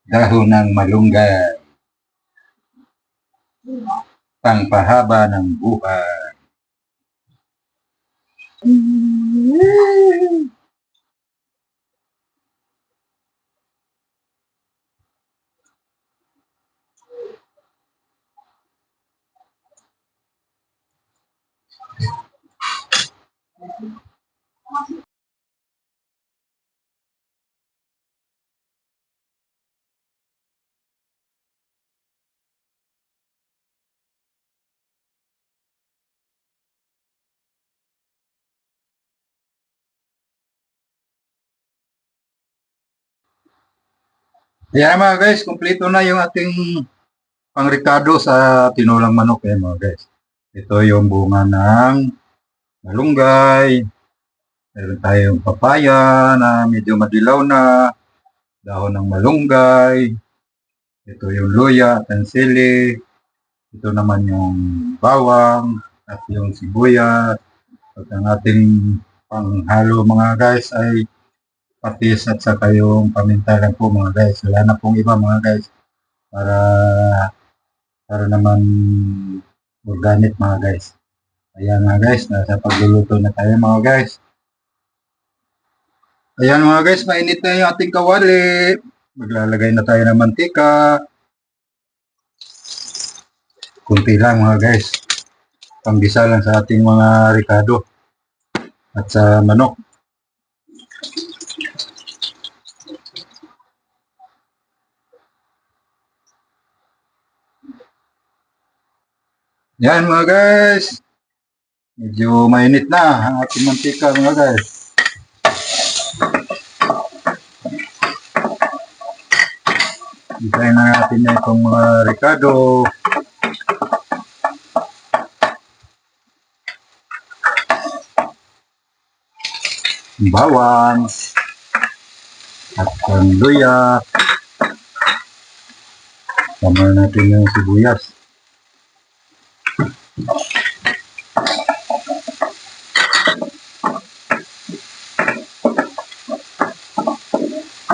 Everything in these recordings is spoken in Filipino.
Dahon ng malunggay, pangpahaba ng buhay. Ayan mga guys, kumpleto na yung ating pangrikado sa tinulang manok mga guys. Ito yung bunga ng malunggay. Meron tayong papaya na medyo madilaw na, dahon ng malunggay. Ito yung luya at ang sili. Ito naman yung bawang at yung sibuyas. At ang ating panghalo mga guys ay patis at saka yung paminta lang po mga guys. Wala na pong iba mga guys. Para naman organic mga guys. Ayan mga guys, nasa pagluluto na tayo mga guys. Ayan mga guys, mainit na yung ating kawali. Maglalagay na tayo ng mantika. Kunti lang mga guys. Panggisa lang sa ating mga ricado at sa manok. Yan mga guys. Medyo mainit na ang ating mantika mga guys. Isayin na natin na itong mga ricado. Bawang at ang luya. Sama natin yung sibuyas.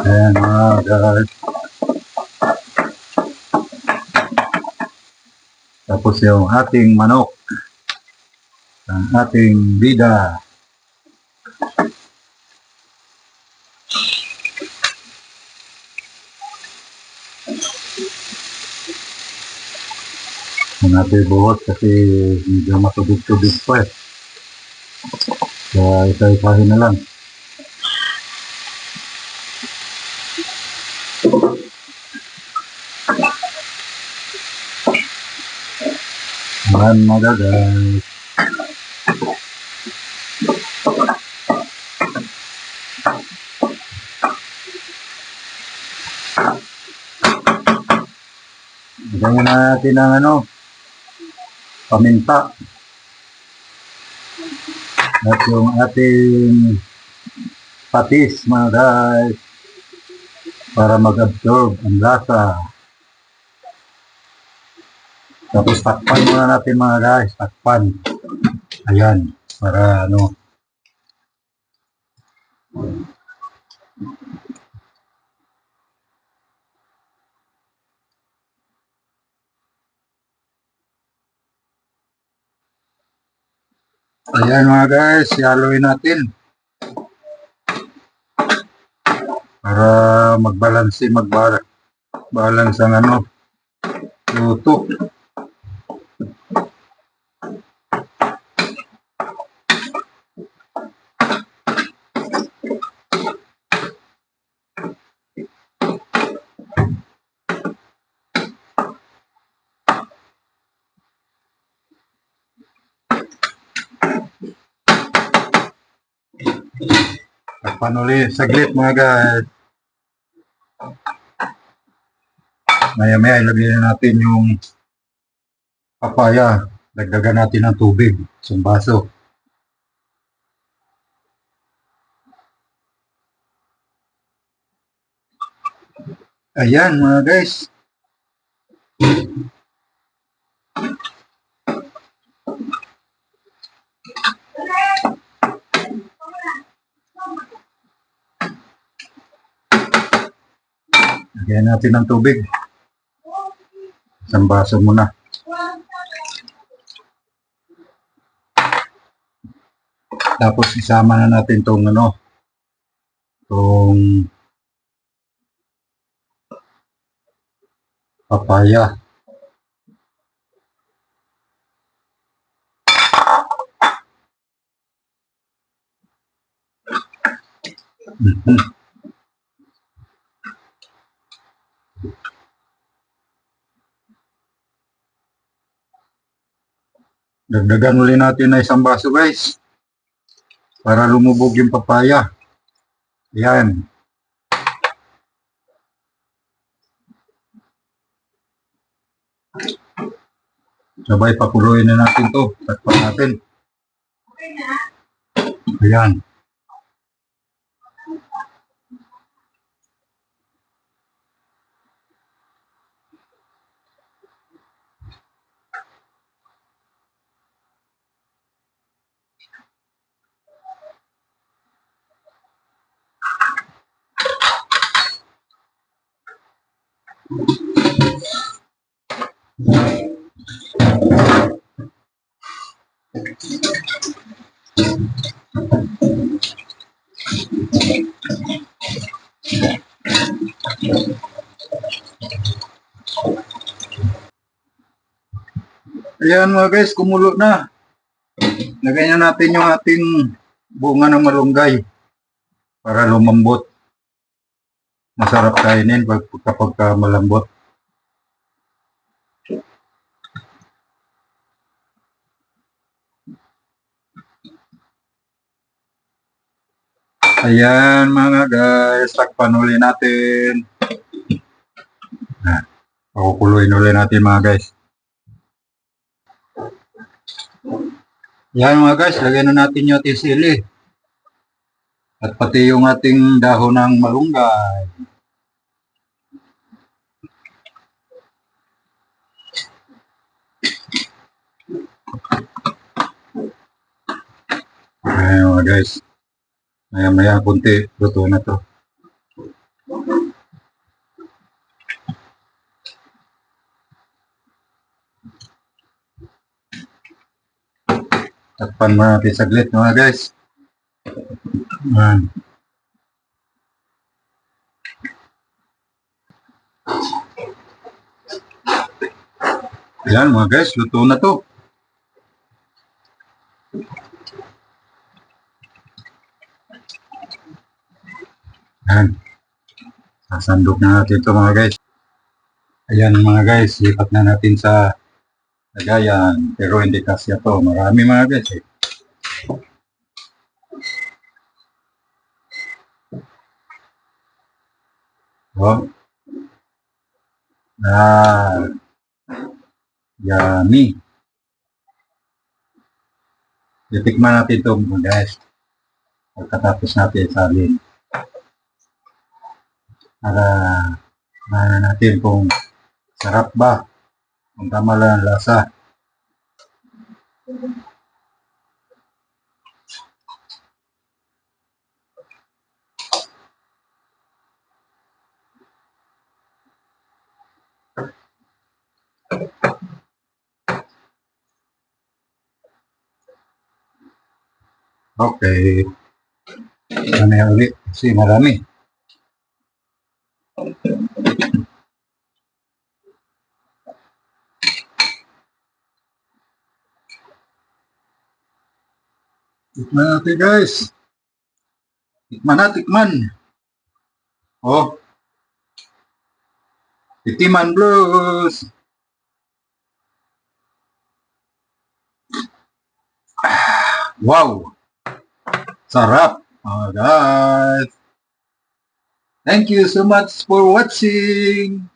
Ayan mga guys. Tapos yung ating manok. Ang ating bida. Natin buhot kasi medyo matubig-tubig pa eh. Kaya isa-isahin na lang. Ayan mga guys. Lagyan natin ang paminta. At yung ating patis mga guys. Para mag-absorb ang lasa. Tapos takpan muna natin mga guys. Takpan. Ayan. Para Ayan mga guys. Haluin natin. Para magbalanse, magbalance ang luto. Takpan ulit saglit mga guys. Maya-maya ilagay na natin yung papaya. Dagdagan natin ng tubig. Isang baso. Ayan mga guys. Lagyan natin ng tubig. Isang baso muna. Tapos isama na natin tong tong papaya. Dagdagan ulit natin na isang baso guys. Para lumubog yung papaya. Yan. Sabay pakuloyin na natin to. Takpan natin. Ayan. Ayan mga guys, kumulo na. Lagay na natin yung ating bunga ng malunggay para lumambot. Masarap kainin kapag malambot. Ayan mga guys, takpan ulit natin. Pakukuluin ulit natin mga guys. Yan mga guys, lagyan na natin yung ating sili. At pati yung ating dahon ng malunggay. Ayan mga guys. Maya kunti, luto na to. Takpan mo natin saglit mga guys. Ayan. Ayan mga guys, luto na to. Ayan. Sasandok na natin ito mga guys. Ayan mga guys, lipat na natin sa lagayan. Pero hindi kasi ito. Marami mga guys eh. Oh. Yummy. Titikman natin ito mga guys. Pagkatapos natin salin. Para mana natin kung sarap ba. Kung tama lang ang lasa. Okay. Mamaya ulit kasi marami. Tikman natin guys. Tikman. Oh. Titiman Blues. Wow. Sarap. Guys. Thank you so much for watching.